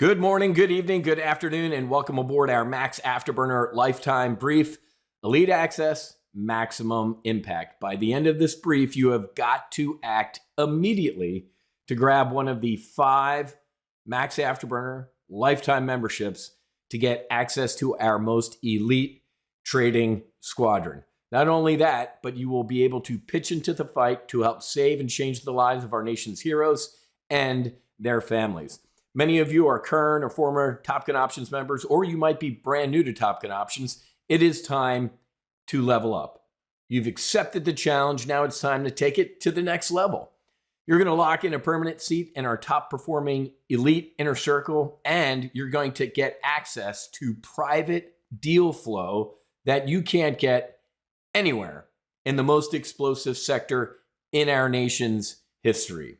Good morning, good evening, good afternoon, and welcome aboard our Max Afterburner Lifetime Brief. Elite access, maximum impact. By the end of this brief, you have got to act immediately to grab one of the 5 Max Afterburner Lifetime memberships to get access to our most elite trading squadron. Not only that, but you will be able to pitch into the fight to help save and change the lives of our nation's heroes and their families. Many of you are current or former Top Gun Options members, or you might be brand new to Top Gun Options. It is time to level up. You've accepted the challenge. Now it's time to take it to the next level. You're going to lock in a permanent seat in our top performing elite inner circle, and you're going to get access to private deal flow that you can't get anywhere in the most explosive sector in our nation's history.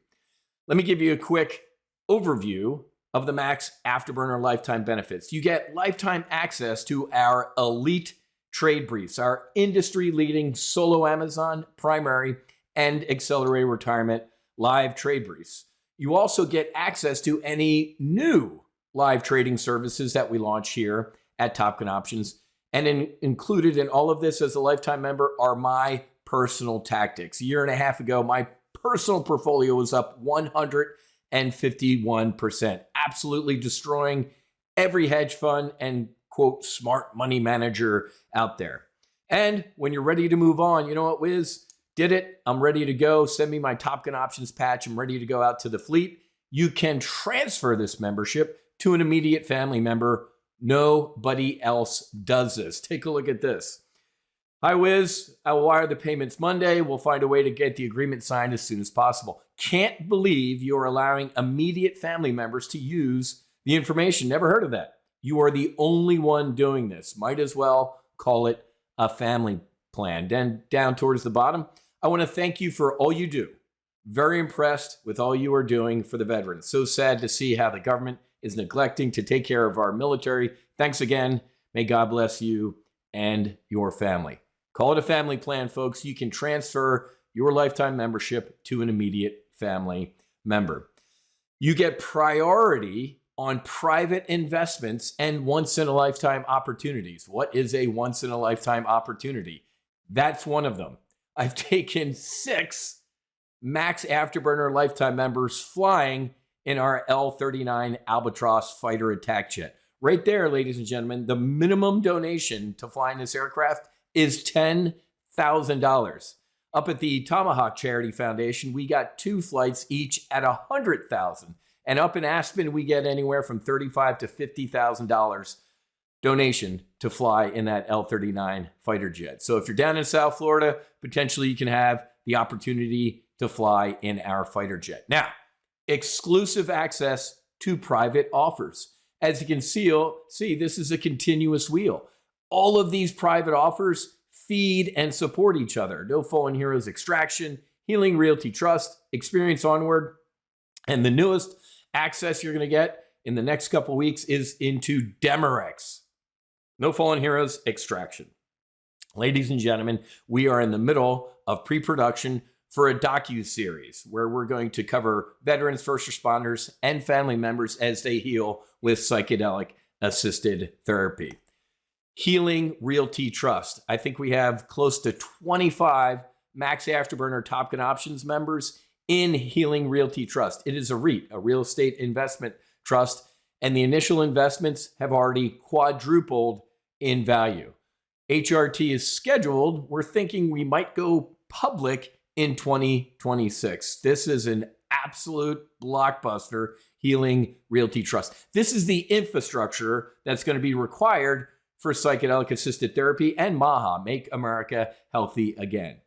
Let me give you a quick overview of the Max Afterburner lifetime benefits. You get lifetime access to our elite trade briefs, our industry-leading solo Amazon primary and accelerated retirement live trade briefs. You also get access to any new live trading services that we launch here at Top Gun Options. And included in all of this as a lifetime member are my personal tactics. A year and a half ago, my personal portfolio was up 151%, absolutely destroying every hedge fund and quote smart money manager out there. And when you're ready to move on, you know what, Whiz? Did it. I'm ready to go. Send me my Top Gun Options patch. I'm ready to go out to the fleet. You can transfer this membership to an immediate family member. Nobody else does this. Take a look at this. Hi, Whiz. I will wire the payments Monday. We'll find a way to get the agreement signed as soon as possible. Can't believe you're allowing immediate family members to use the information. Never heard of that. You are the only one doing this. Might as well call it a family plan. Then down towards the bottom, I want to thank you for all you do. Very impressed with all you are doing for the veterans. So sad to see how the government is neglecting to take care of our military. Thanks again. May God bless you and your family. Call it a family plan, folks. You can transfer your lifetime membership to an immediate family member. You get priority on private investments and once-in-a-lifetime opportunities. What is a once-in-a-lifetime opportunity? That's one of them. I've taken 6 Max Afterburner lifetime members flying in our L-39 Albatross fighter attack jet. Right there, ladies and gentlemen, the minimum donation to fly in this aircraft is $10,000. Up at the Tomahawk Charity Foundation, we got 2 flights each at $100,000. And up in Aspen, we get anywhere from $35,000 to $50,000 donation to fly in that L-39 fighter jet. So if you're down in South Florida, potentially you can have the opportunity to fly in our fighter jet. Now, exclusive access to private offers. As you can see, this is a continuous wheel. All of these private offers feed and support each other. No Fallen Heroes Extraction, Healing Realty Trust, Experience Onward, and the newest access you're going to get in the next couple weeks is into Demorex. No Fallen Heroes Extraction. Ladies and gentlemen, we are in the middle of pre-production for a docu-series where we're going to cover veterans, first responders, and family members as they heal with psychedelic-assisted therapy. Healing Realty Trust. I think we have close to 25 Max Afterburner Top Gun Options members in Healing Realty Trust. It is a REIT, a real estate investment trust, and the initial investments have already quadrupled in value. HRT is scheduled. We're thinking we might go public in 2026. This is an absolute blockbuster, Healing Realty Trust. This is the infrastructure that's going to be required for psychedelic-assisted therapy and MAHA, Make America Healthy Again.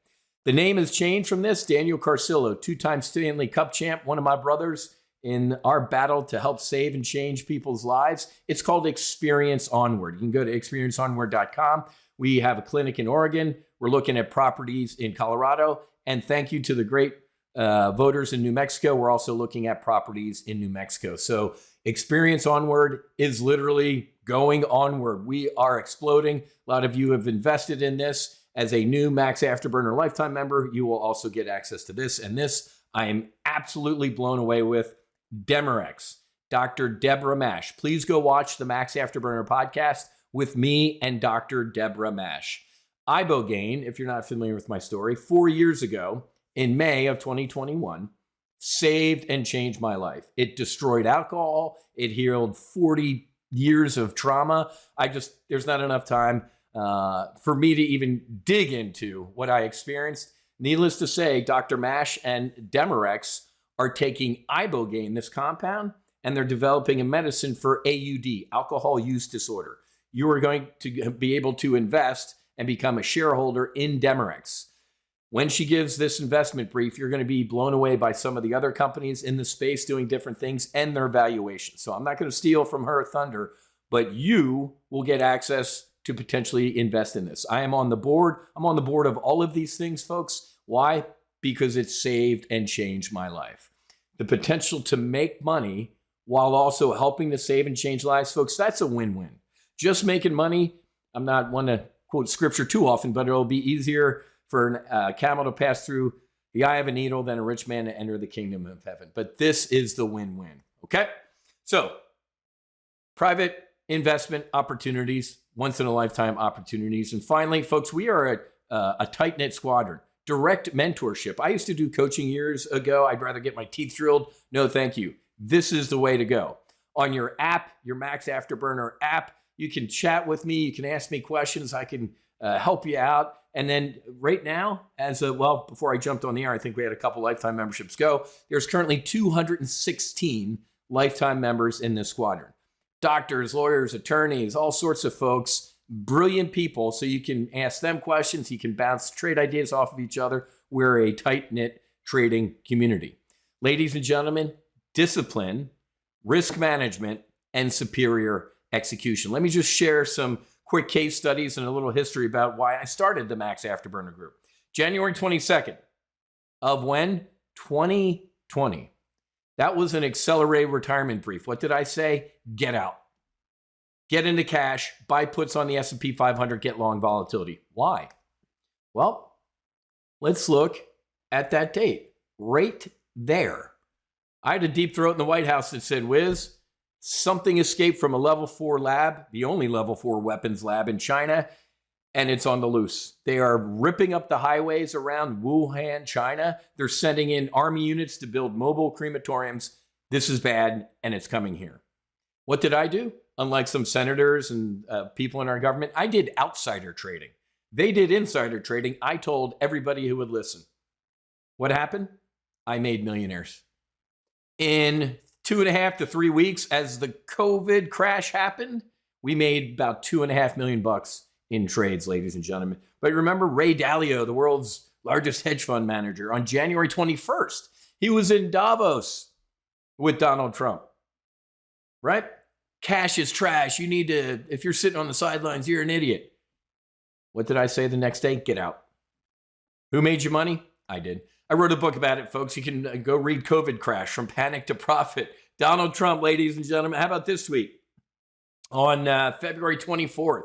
The name has changed from this. Daniel Carcillo, 2-time Stanley Cup champ, one of my brothers in our battle to help save and change people's lives. It's called Experience Onward. You can go to experienceonward.com. We have a clinic in Oregon. We're looking at properties in Colorado. And thank you to the great voters in New Mexico. We're also looking at properties in New Mexico. So Experience Onward is literally going onward. We are exploding. A lot of you have invested in this. As a new Max Afterburner lifetime member, you will also get access to this. And this I am absolutely blown away with. Demorex. Dr. Deborah Mash. Please go watch the Max Afterburner podcast with me and Dr. Deborah Mash. Ibogaine, if you're not familiar with my story, 4 years ago in May of 2021, saved and changed my life. It destroyed alcohol. It healed 40 years of trauma. There's not enough time for me to even dig into what I experienced. Needless to say, Dr. Mash and Demorex are taking Ibogaine, this compound, and they're developing a medicine for AUD, alcohol use disorder. You are going to be able to invest and become a shareholder in Demorex. When she gives this investment brief, you're going to be blown away by some of the other companies in the space doing different things and their valuations. So I'm not going to steal from her thunder, but you will get access to potentially invest in this. I am on the board. I'm on the board of all of these things, folks. Why? Because it saved and changed my life. The potential to make money while also helping to save and change lives, folks, that's a win-win. Just making money, I'm not one to quote scripture too often, but it'll be easier for a camel to pass through the eye of a needle than a rich man to enter the kingdom of heaven. But this is the win-win, okay? So, private investment opportunities, once-in-a-lifetime opportunities. And finally, folks, we are a tight-knit squadron. Direct mentorship. I used to do coaching years ago. I'd rather get my teeth drilled. No, thank you. This is the way to go. On your app, your Max Afterburner app, you can chat with me. You can ask me questions. I can help you out. And then right now, before I jumped on the air, I think we had a couple lifetime memberships go. There's currently 216 lifetime members in this squadron. Doctors, lawyers, attorneys, all sorts of folks, brilliant people. So you can ask them questions. You can bounce trade ideas off of each other. We're a tight-knit trading community. Ladies and gentlemen, discipline, risk management, and superior execution. Let me just share some quick case studies and a little history about why I started the Max Afterburner Group. January 22nd of when? 2020. That was an accelerated retirement brief. What did I say? Get out. Get into cash, buy puts on the S&P 500, get long volatility. Why? Well, let's look at that date. Right there. I had a deep throat in the White House that said, Whiz, something escaped from a level 4 lab, the only level 4 weapons lab in China, and it's on the loose. They are ripping up the highways around Wuhan, China. They're sending in army units to build mobile crematoriums. This is bad, and it's coming here. What did I do? Unlike some senators and people in our government, I did outsider trading. They did insider trading. I told everybody who would listen. What happened? I made millionaires. In 2.5 to 3 weeks, as the COVID crash happened, we made about $2.5 million in trades, ladies and gentlemen. But remember Ray Dalio, the world's largest hedge fund manager, on January 21st, he was in Davos with Donald Trump, right? Cash is trash. You need to, if you're sitting on the sidelines, you're an idiot. What did I say the next day? Get out. Who made you money? I did. I wrote a book about it, folks. You can go read COVID Crash, From Panic to Profit. Donald Trump, ladies and gentlemen. How about this week? On February 24th,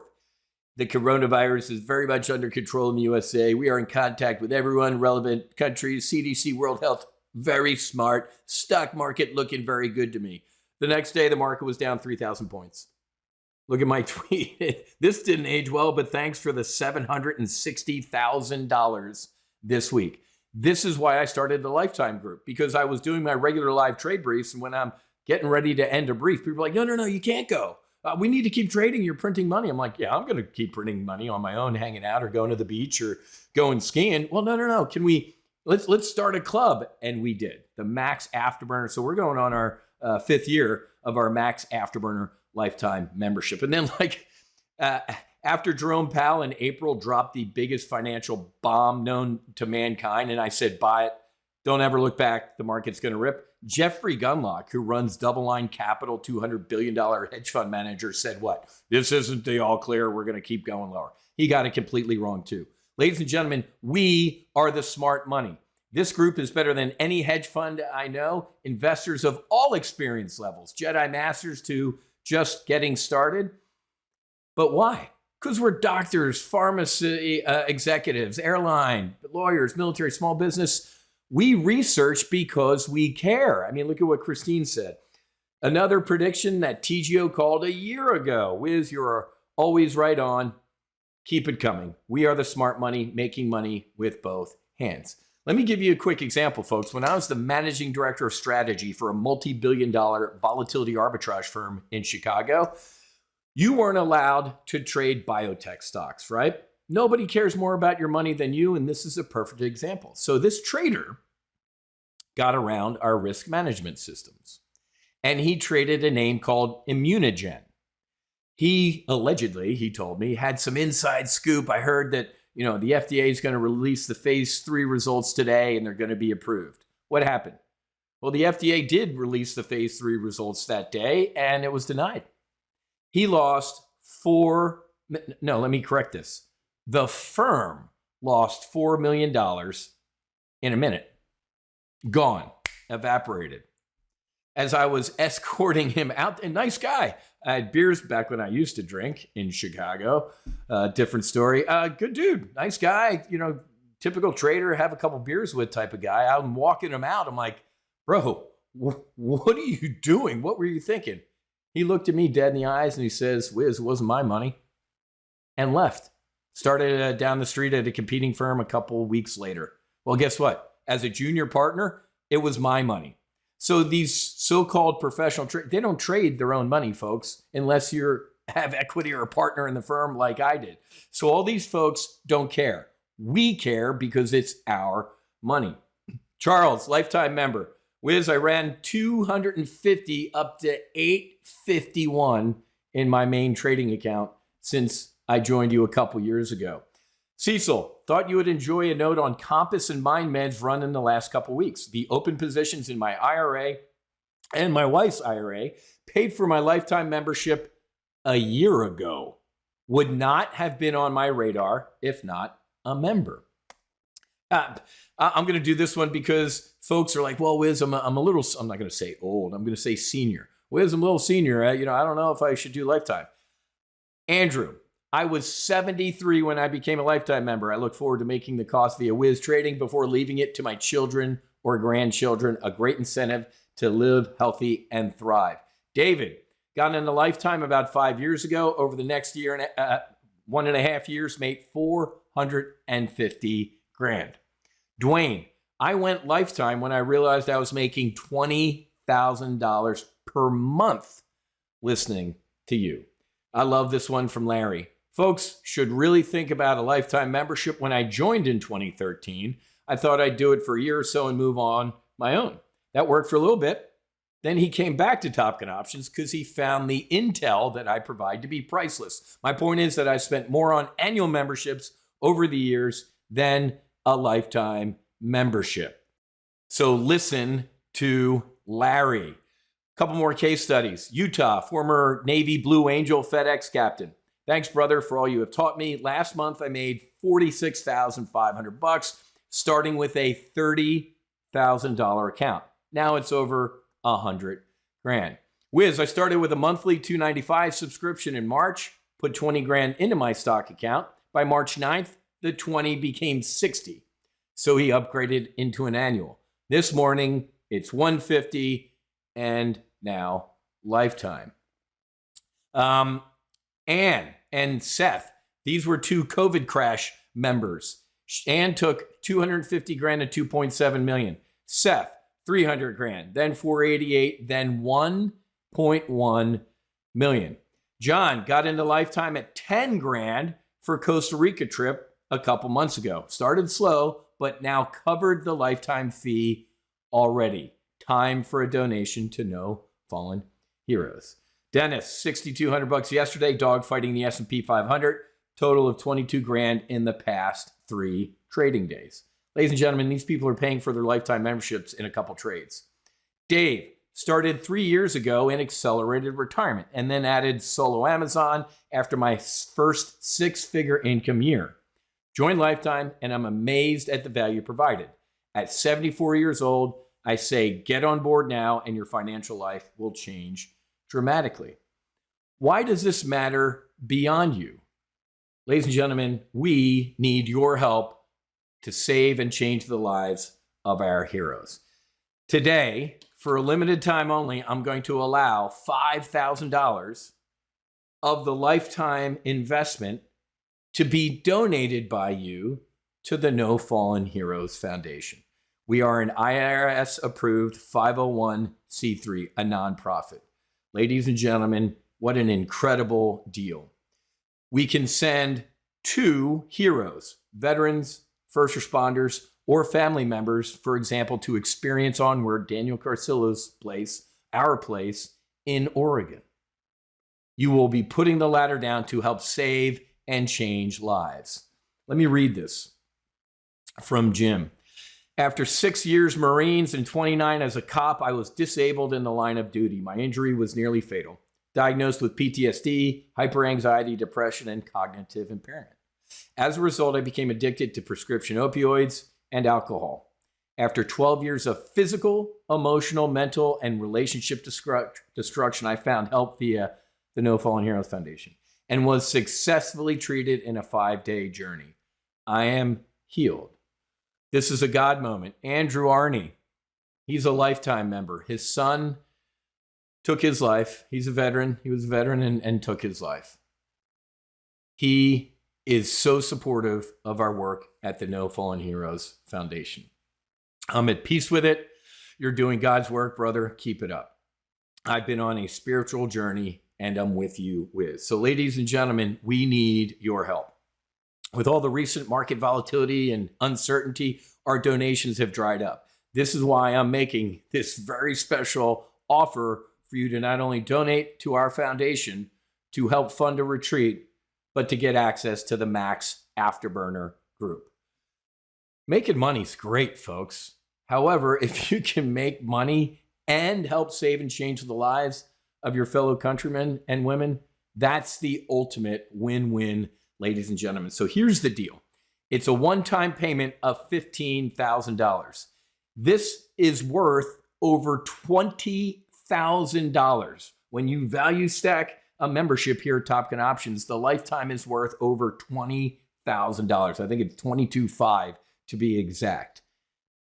the coronavirus is very much under control in the USA. We are in contact with everyone, relevant countries, CDC, World Health, very smart. Stock market looking very good to me. The next day, the market was down 3,000 points. Look at my tweet. This didn't age well, but thanks for the $760,000 this week. This is why I started the Lifetime Group, because I was doing my regular live trade briefs, and when I'm getting ready to end a brief, people are like, no, you can't go. We need to keep trading. You're printing money. I'm like, yeah, I'm going to keep printing money on my own, hanging out or going to the beach or going skiing. Well, no. Can we, let's start a club. And we did, the Max Afterburner. So we're going on our 5th year of our Max Afterburner lifetime membership. And then after Jerome Powell in April dropped the biggest financial bomb known to mankind, and I said, buy it. Don't ever look back. The market's going to rip. Jeffrey Gundlach, who runs Double Line Capital, $200 billion hedge fund manager, said what? This isn't the all clear. We're going to keep going lower. He got it completely wrong too. Ladies and gentlemen, we are the smart money. This group is better than any hedge fund I know. Investors of all experience levels, Jedi Masters to just getting started. But why? Because we're doctors, pharmacy executives, airline, lawyers, military, small business. We research because we care. I mean, look at what Christine said. Another prediction that TGO called a year ago. Whiz, you're always right on. Keep it coming. We are the smart money, making money with both hands. Let me give you a quick example, folks. When I was the managing director of strategy for a multi-billion-dollar volatility arbitrage firm in Chicago, you weren't allowed to trade biotech stocks, right? Nobody cares more about your money than you, and this is a perfect example. So this trader got around our risk management systems, and he traded a name called Immunogen. He allegedly, he told me, had some inside scoop. I heard that, the FDA is going to release the phase 3 results today and they're going to be approved. What happened? Well, the FDA did release the phase 3 results that day and it was denied. He lost let me correct this. The firm lost $4 million in a minute. Gone, evaporated. As I was escorting him out, a nice guy. I had beers back when I used to drink in Chicago. Different story. Good dude, nice guy, typical trader, have a couple beers with type of guy. I'm walking him out. I'm like, bro, what are you doing? What were you thinking? He looked at me dead in the eyes and he says, Whiz, it wasn't my money, and left. Started down the street at a competing firm a couple weeks later. Well, guess what? As a junior partner, it was my money. So these so-called professional traders, they don't trade their own money, folks, unless you have equity or a partner in the firm like I did. So all these folks don't care. We care because it's our money. Charles, lifetime member. Whiz, I ran 250 up to 851 in my main trading account since I joined you a couple years ago. Cecil, thought you would enjoy a note on Compass and Mind Meds run in the last couple weeks. The open positions in my IRA and my wife's IRA paid for my lifetime membership a year ago. Would not have been on my radar if not a member. I'm going to do this one because folks are like, well, Whiz, I'm a little, I'm not going to say old. I'm going to say senior. Whiz, I'm a little senior. I don't know if I should do lifetime. Andrew, I was 73 when I became a lifetime member. I look forward to making the cost via Whiz trading before leaving it to my children or grandchildren. A great incentive to live healthy and thrive. David, got into lifetime about 5 years ago. Over the next year and 1.5 years, made $450 grand. Dwayne, I went lifetime when I realized I was making $20,000 per month listening to you. I love this one from Larry. Folks should really think about a lifetime membership. When I joined in 2013, I thought I'd do it for a year or so and move on my own. That worked for a little bit. Then he came back to TOPGUN Options because he found the intel that I provide to be priceless. My point is that I spent more on annual memberships over the years than a lifetime membership. So listen to Larry. A couple more case studies. Utah, former Navy Blue Angel FedEx captain. Thanks, brother, for all you have taught me. Last month, I made $46,500, starting with a $30,000 account. Now it's over $100 grand. Whiz, I started with a monthly $295 subscription in March, put 20 grand into my stock account. By March 9th, the 20 became 60. So he upgraded into an annual. This morning, it's 150 and now lifetime. Ann and Seth, these were two COVID crash members. Ann took 250 grand and 2.7 million. Seth, 300 grand, then 488, then 1.1 million. John got into lifetime at 10 grand for Costa Rica trip a couple months ago. Started slow, but now covered the lifetime fee already. Time for a donation to No Fallen Heroes. Dennis, $6,200 yesterday, dogfighting the S&P 500. Total of 22 grand in the past 3 trading days. Ladies and gentlemen, these people are paying for their lifetime memberships in a couple trades. Dave started 3 years ago in accelerated retirement and then added solo Amazon after my first 6-figure income year. Joined Lifetime, and I'm amazed at the value provided. At 74 years old, I say get on board now and your financial life will change dramatically. Why does this matter beyond you? Ladies and gentlemen, we need your help to save and change the lives of our heroes. Today, for a limited time only, I'm going to allow $5,000 of the lifetime investment to be donated by you to the No Fallen Heroes Foundation. We are an IRS-approved 501c3, a nonprofit. Ladies and gentlemen, what an incredible deal. We can send 2 heroes, veterans, first responders, or family members, for example, to Experience Onward, Daniel Carcillo's place, our place in Oregon. You will be putting the ladder down to help save and change lives. Let me read this from Jim. After 6 years Marines and 29 as a cop, I was disabled in the line of duty. My injury was nearly fatal. Diagnosed with PTSD, hyperanxiety, depression, and cognitive impairment. As a result, I became addicted to prescription opioids and alcohol. After 12 years of physical, emotional, mental, and relationship destruction, I found help via the No Fallen Heroes Foundation and was successfully treated in a 5-day journey. I am healed. This is a God moment. Andrew Arney, he's a lifetime member. His son took his life. He's a veteran. He was a veteran and took his life. He is so supportive of our work at the No Fallen Heroes Foundation. I'm at peace with it. You're doing God's work, brother. Keep it up. I've been on a spiritual journey, and I'm with you, Whiz. So, ladies and gentlemen, we need your help. With all the recent market volatility and uncertainty, our donations have dried up. This is why I'm making this very special offer for you to not only donate to our foundation to help fund a retreat, but to get access to the Max Afterburner group. Making money is great, folks. However, if you can make money and help save and change the lives of your fellow countrymen and women, that's the ultimate win-win, ladies and gentlemen. So here's the deal. It's a one-time payment of $15,000. This is worth over $20,000. When you value stack a membership here at Top Gun Options, the lifetime is worth over $20,000. I think it's $22,500 to be exact.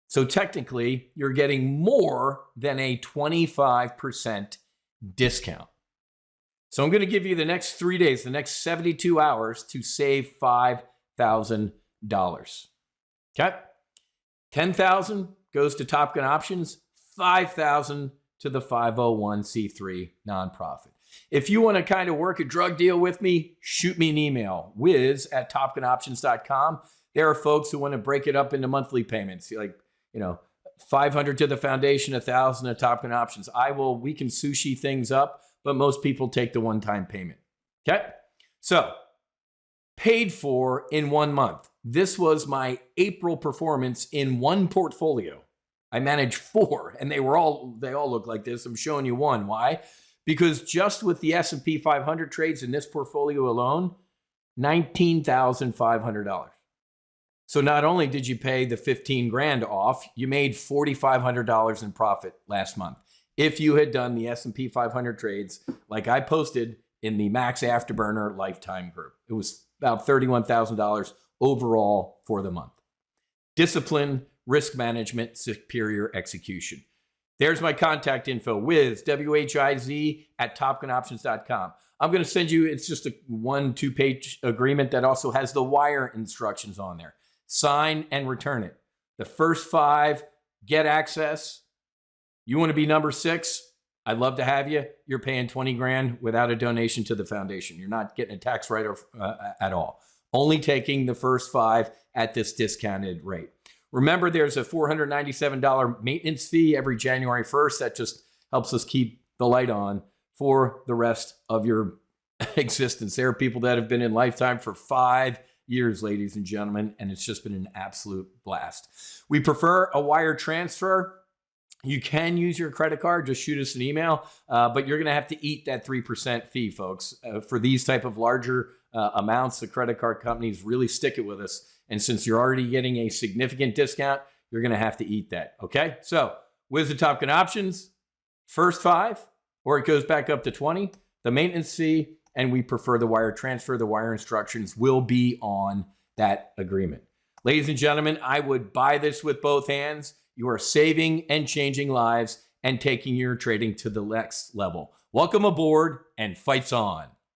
So technically, you're getting more than a 25% discount. So I'm going to give you the next 3 days, the next 72 hours to save $5,000. Okay? $10,000 goes to Top Gun Options, $5,000 to the 501c3 nonprofit. If you want to kind of work a drug deal with me, shoot me an email, whiz@topgunoptions.com. There are folks who want to break it up into monthly payments, like, $500 to the foundation, $1,000 to Top Gun Options. We can sushi things up, but most people take the one-time payment. Okay? So, paid for in 1 month. This was my April performance in one portfolio. I managed 4, and they all look like this. I'm showing you one. Why? Because just with the S&P 500 trades in this portfolio alone, $19,500. So not only did you pay the 15 grand off, you made $4,500 in profit last month. If you had done the S&P 500 trades like I posted in the Max Afterburner Lifetime group, it was about $31,000 overall for the month. Discipline, risk management, superior execution. There's my contact info, Whiz, WHIZ @topgunoptions.com. I'm going to send you, it's just a 1-2-page agreement that also has the wire instructions on there. Sign and return it. The first 5 get access. You want to be number 6? I'd love to have you. You're paying 20 grand without a donation to the foundation. You're not getting a tax write-off at all. Only taking the first 5 at this discounted rate. Remember, there's a $497 maintenance fee every January 1st. That just helps us keep the light on for the rest of your existence. There are people that have been in Lifetime for 5 years, ladies and gentlemen, and it's just been an absolute blast. We prefer a wire transfer. You can use your credit card. Just shoot us an email, but you're going to have to eat that 3% fee, folks. For these type of larger amounts, the credit card companies really stick it with us. And since you're already getting a significant discount, you're going to have to eat that. Okay? So, with the Top Gun Options, first 5, or it goes back up to 20, the maintenance fee, and we prefer the wire transfer. The wire instructions will be on that agreement. Ladies and gentlemen, I would buy this with both hands. You are saving and changing lives, and taking your trading to the next level. Welcome aboard and fights on.